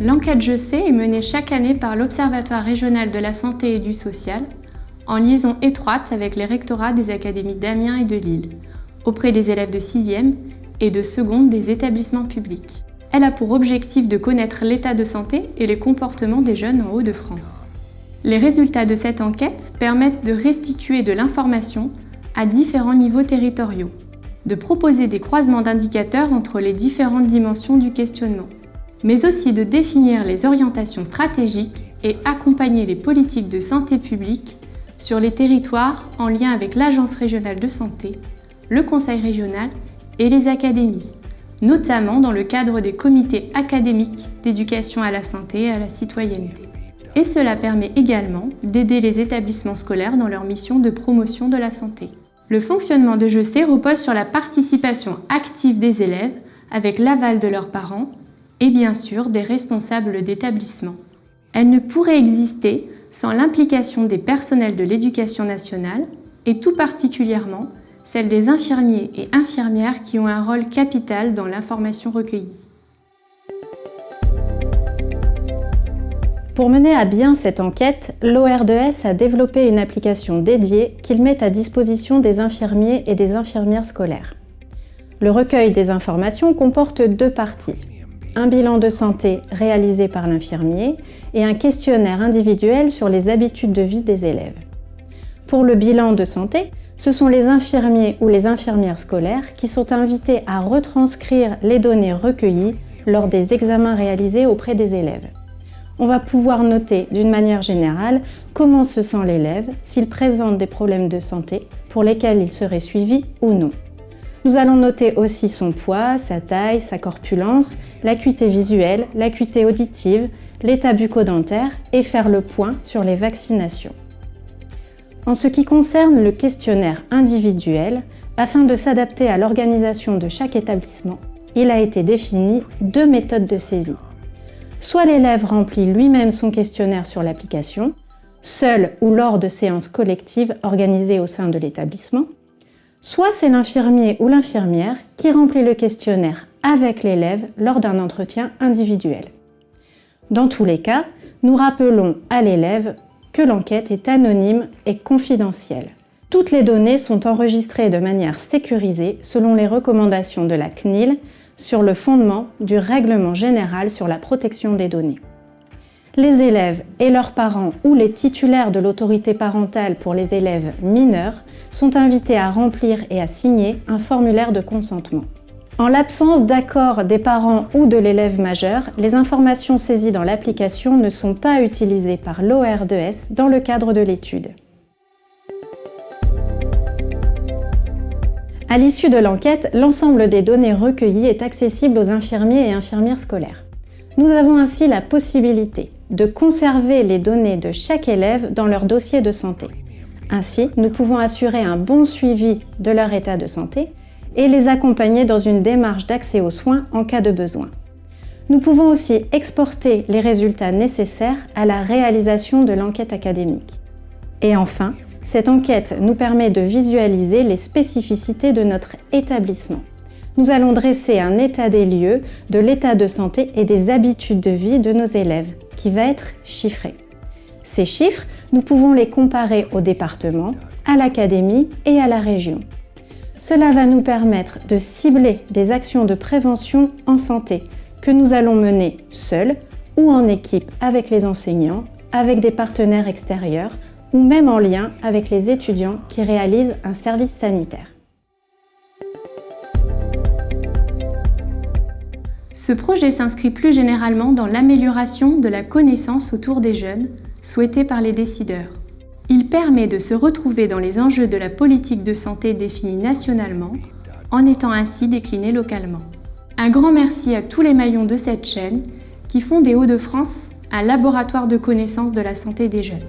L'enquête Je sais est menée chaque année par l'Observatoire régional de la santé et du social, en liaison étroite avec les rectorats des académies d'Amiens et de Lille, auprès des élèves de 6e et de seconde des établissements publics. Elle a pour objectif de connaître l'état de santé et les comportements des jeunes en Hauts-de-France. Les résultats de cette enquête permettent de restituer de l'information à différents niveaux territoriaux, de proposer des croisements d'indicateurs entre les différentes dimensions du questionnement, mais aussi de définir les orientations stratégiques et accompagner les politiques de santé publique sur les territoires en lien avec l'Agence régionale de santé, le Conseil régional et les académies, notamment dans le cadre des comités académiques d'éducation à la santé et à la citoyenneté. Et cela permet également d'aider les établissements scolaires dans leur mission de promotion de la santé. Le fonctionnement de Je sais repose sur la participation active des élèves avec l'aval de leurs parents et bien sûr des responsables d'établissement. Elle ne pourrait exister sans l'implication des personnels de l'éducation nationale et tout particulièrement celle des infirmiers et infirmières qui ont un rôle capital dans l'information recueillie. Pour mener à bien cette enquête, l'OR2S a développé une application dédiée qu'il met à disposition des infirmiers et des infirmières scolaires. Le recueil des informations comporte 2 parties. Un bilan de santé réalisé par l'infirmier et un questionnaire individuel sur les habitudes de vie des élèves. Pour le bilan de santé, ce sont les infirmiers ou les infirmières scolaires qui sont invités à retranscrire les données recueillies lors des examens réalisés auprès des élèves. On va pouvoir noter d'une manière générale comment se sent l'élève, s'il présente des problèmes de santé pour lesquels il serait suivi ou non. Nous allons noter aussi son poids, sa taille, sa corpulence, l'acuité visuelle, l'acuité auditive, l'état bucco-dentaire et faire le point sur les vaccinations. En ce qui concerne le questionnaire individuel, afin de s'adapter à l'organisation de chaque établissement, il a été défini 2 méthodes de saisie. Soit l'élève remplit lui-même son questionnaire sur l'application, seul ou lors de séances collectives organisées au sein de l'établissement, soit c'est l'infirmier ou l'infirmière qui remplit le questionnaire avec l'élève lors d'un entretien individuel. Dans tous les cas, nous rappelons à l'élève que l'enquête est anonyme et confidentielle. Toutes les données sont enregistrées de manière sécurisée selon les recommandations de la CNIL sur le fondement du Règlement général sur la protection des données. Les élèves et leurs parents ou les titulaires de l'autorité parentale pour les élèves mineurs sont invités à remplir et à signer un formulaire de consentement. En l'absence d'accord des parents ou de l'élève majeur, les informations saisies dans l'application ne sont pas utilisées par l'OR2S dans le cadre de l'étude. À l'issue de l'enquête, l'ensemble des données recueillies est accessible aux infirmiers et infirmières scolaires. Nous avons ainsi la possibilité de conserver les données de chaque élève dans leur dossier de santé. Ainsi, nous pouvons assurer un bon suivi de leur état de santé et les accompagner dans une démarche d'accès aux soins en cas de besoin. Nous pouvons aussi exporter les résultats nécessaires à la réalisation de l'enquête académique. Et enfin, cette enquête nous permet de visualiser les spécificités de notre établissement. Nous allons dresser un état des lieux de l'état de santé et des habitudes de vie de nos élèves, qui va être chiffré. Ces chiffres, nous pouvons les comparer au département, à l'académie et à la région. Cela va nous permettre de cibler des actions de prévention en santé que nous allons mener seuls ou en équipe avec les enseignants, avec des partenaires extérieurs ou même en lien avec les étudiants qui réalisent un service sanitaire. Ce projet s'inscrit plus généralement dans l'amélioration de la connaissance autour des jeunes, souhaitée par les décideurs. Il permet de se retrouver dans les enjeux de la politique de santé définie nationalement, en étant ainsi décliné localement. Un grand merci à tous les maillons de cette chaîne qui font des Hauts-de-France un laboratoire de connaissance de la santé des jeunes.